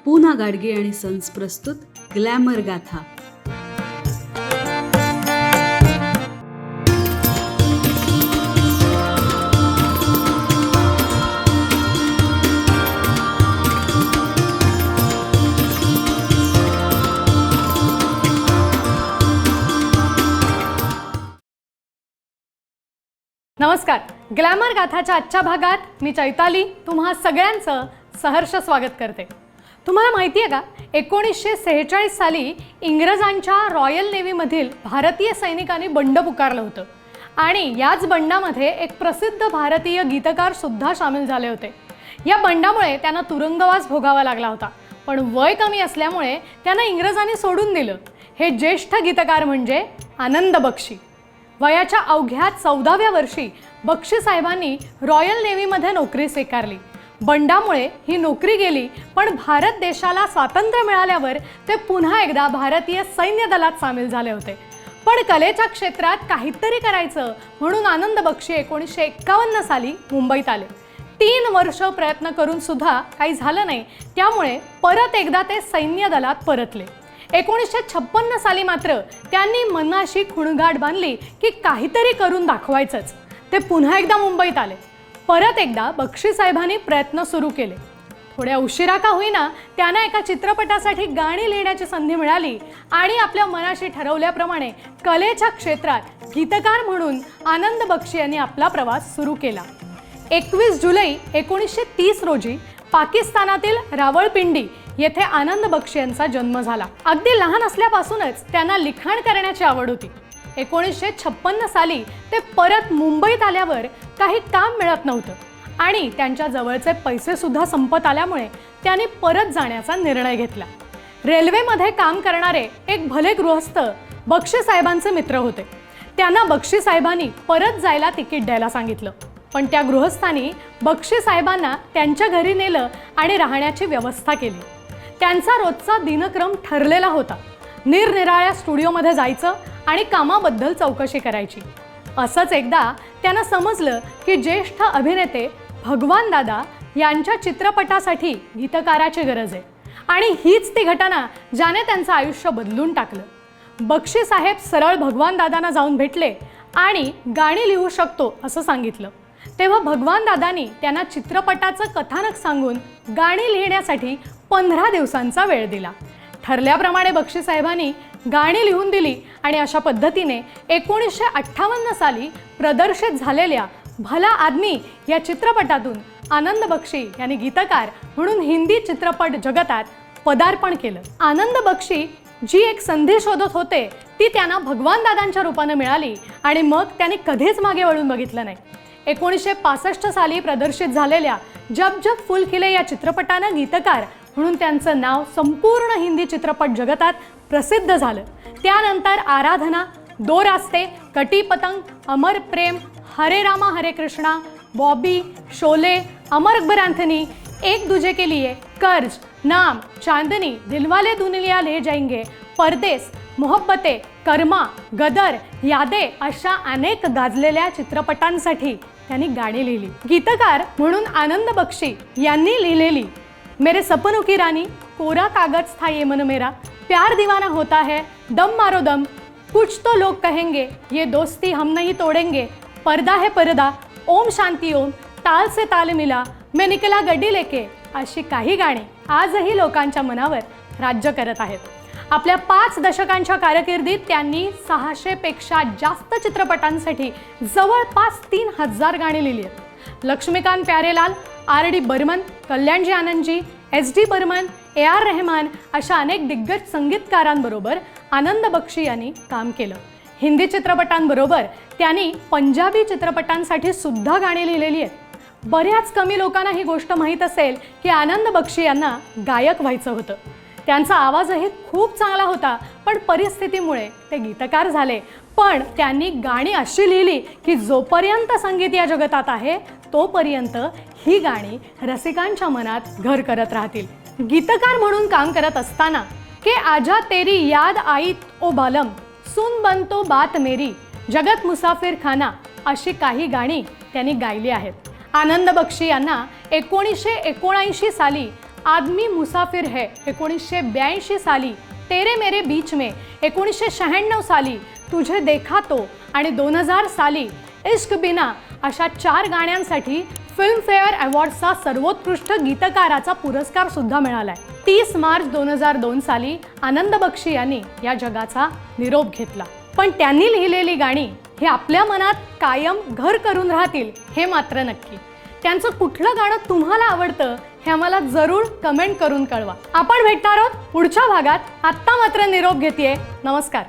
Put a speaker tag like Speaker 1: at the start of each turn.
Speaker 1: पूना गाडगे आणि सन्स प्रस्तुत ग्लॅमर गाथा.
Speaker 2: नमस्कार. ग्लॅमर गाथाच्या आजच्या भागात मी चैताली तुम्हा सगळ्यांचं सहर्ष स्वागत करते. तुम्हाला माहिती आहे का, 1946 साली इंग्रजांच्या रॉयल नेव्हीमधील भारतीय सैनिकांनी बंड पुकारलं होतं आणि याच बंडामध्ये एक प्रसिद्ध भारतीय गीतकार सुद्धा सामील झाले होते. या बंडामुळे त्यांना तुरुंगवास भोगावा लागला होता, पण वय कमी असल्यामुळे त्यांना इंग्रजांनी सोडून दिलं. हे ज्येष्ठ गीतकार म्हणजे आनंद बक्षी. वयाच्या अवघ्या 14व्या वर्षी बक्षी साहेबांनी रॉयल नेव्हीमध्ये नोकरी स्वीकारली. बंडामुळे ही नोकरी गेली, पण भारत देशाला स्वातंत्र्य मिळाल्यावर ते पुन्हा एकदा भारतीय सैन्य दलात सामील झाले होते. पण कलेच्या क्षेत्रात काहीतरी करायचं म्हणून आनंद बक्षी 1951 साली मुंबईत आले. 3 वर्ष प्रयत्न करून सुद्धा काही झालं नाही, त्यामुळे परत एकदा ते सैन्य दलात परतले. 1956 साली मात्र त्यांनी मनाशी खुणगाठ बांधली की काहीतरी करून दाखवायचंच. ते पुन्हा एकदा मुंबईत आले. परत एकदा बक्षी साहेबांनी प्रयत्न सुरू केले. थोड्या उशिरा का होईना त्यांना एका चित्रपटासाठी गाणी लिहिण्याची संधी मिळाली आणि आपल्या मनाशी ठरवल्याप्रमाणे कलेच्या क्षेत्रात गीतकार म्हणून आनंद बक्षी यांनी आपला प्रवास सुरू केला. 21 जुलै 1930 रोजी पाकिस्तानातील रावळपिंडी येथे आनंद बक्षी यांचा जन्म झाला. अगदी लहान असल्यापासूनच त्यांना लिखाण करण्याची आवड होती. 1956 साली ते परत मुंबईत आल्यावर काही काम मिळत नव्हतं आणि त्यांच्या जवळचे पैसे सुद्धा संपत आल्यामुळे त्यांनी परत जाण्याचा निर्णय घेतला. रेल्वेमध्ये काम करणारे एक भले गृहस्थ बक्षी साहेबांचे मित्र होते. त्यांना बक्षी साहेबांनी परत जायला तिकीट द्यायला सांगितलं, पण त्या गृहस्थांनी बक्षी साहेबांना त्यांच्या घरी नेलं आणि राहण्याची व्यवस्था केली. त्यांचा रोजचा दिनक्रम ठरलेला होता. निरनिराळ्या स्टुडिओमध्ये जायचं आणि कामाबद्दल चौकशी करायची. असंच एकदा त्यांना समजलं की ज्येष्ठ अभिनेते भगवान दादा यांच्या चित्रपटासाठी गीतकाराची गरज आहे आणि हीच ती घटना ज्याने त्यांचं आयुष्य बदलून टाकलं. बक्षी साहेब सरळ भगवान दादांना जाऊन भेटले आणि गाणी लिहू शकतो असं सांगितलं. तेव्हा भगवान दादांनी त्यांना चित्रपटाचं कथानक सांगून गाणी लिहिण्यासाठी 15 दिवसांचा वेळ दिला. ठरल्याप्रमाणे बक्षी साहेबांनी गाणी लिहून दिली आणि अशा पद्धतीने 1958 साली प्रदर्शित झालेल्या भला आदमी या चित्रपटातून आनंद बक्षी यांनी गीतकार म्हणून हिंदी चित्रपट जगतात पदार्पण केलं. आनंद बक्षी जी एक संधी शोधत होते ती त्यांना भगवान दादांच्या रूपाने मिळाली आणि मग त्यांनी कधीच मागे वळून बघितलं नाही. 1965 साली प्रदर्शित झालेल्या जब जब फूल खिले या चित्रपटानं गीतकार म्हणून त्यांचं नाव संपूर्ण हिंदी चित्रपट जगतात प्रसिद्ध झालं. त्यानंतर आराधना, दो रास्ते, कटी पतंग, अमर प्रेम, हरे रामा हरे कृष्णा, बॉबी, शोले, अमर अकबर एंथनी, एक दूजे के लिए, कर्ज, नाम, चांदनी, दिलवाले दुनिया ले जाएंगे, परदेस, मोहब्बते, कर्मा, गदर, यादे अशा अनेक गाजलेल्या चित्रपटांसाठी त्यांनी गाणी लिहिली. गीतकार म्हणून आनंद बक्षी यांनी लिहिलेली मेरे सपनों की रानी, कोरा कागज था ये मन मेरा, प्यार दीवाना होता है, दम मारो दम, कुछ तो लोग कहेंगे, ये दोस्ती हम नहीं तोड़ेंगे, पर्दा है पर्दा, ओम शांती ओम, ताल से ताल मिला, मैं निकला गड्डी लेके अशी काही गाणी आजही लोकांच्या मनावर राज्य करत आहेत. आपल्या 5 दशकांच्या कारकिर्दीत त्यांनी 600 पेक्षा जास्त चित्रपटांसाठी जवळपास 3000 गाणी लिहिली आहेत. Laxmikant Pyarelal, R D Burman, Kalyanji Anandji, S D Burman, A R Rahman अशा अनेक दिग्गज संगीतकारांबरोबर आनंद बक्षी यांनी काम केलं. हिंदी चित्रपटांबरोबर त्यांनी पंजाबी चित्रपटांसाठी सुद्धा गाणी लिहिलेली आहेत. बऱ्याच कमी लोकांना ही गोष्ट माहीत असेल की आनंद बक्षी यांना गायक व्हायचं होतं. त्यांचा आवाजही खूप चांगला होता, पण परिस्थितीमुळे ते गीतकार झाले. पण त्यांनी गाणी अशी लिहिली की जोपर्यंत संगीत या जगतात आहे तोपर्यंत ही गाणी रसिकांच्या मनात घर करत राहतील. गीतकार म्हणून काम करत असताना के आजा तेरी याद आई ओ बालम, सुन बन तो बात मेरी, जगत मुसाफिर खाना अशी काही गाणी त्यांनी गायली आहेत. आनंद बक्षी यांना 1979 साली आदमी मुसाफिर है 1982 साली, तेरे मेरे बीच में 1996 साली, तुझे देखा तो आणि 2000 साली इश्क बिना अशा 4 गाण्यांसाठी फिल्मफेअर अवॉर्ड्सचा सर्वोत्कृष्ट गीतकाराचा पुरस्कार सुद्धा मिळालाय. 30 मार्च 2002 साली आनंद बक्षी यांनी या जगाचा निरोप घेतला. पण त्यांनी लिहिलेली गाणी ही आपल्या मनात कायम घर करून राहतील हे मात्र नक्की. त्यांचं कुठलं गाणं तुम्हाला आवडतं हे आम्हाला जरूर कमेंट करून कळवा. आपण भेटणार आहोत पुढच्या भागात. आत्ता मात्र निरोप घेतेय. नमस्कार.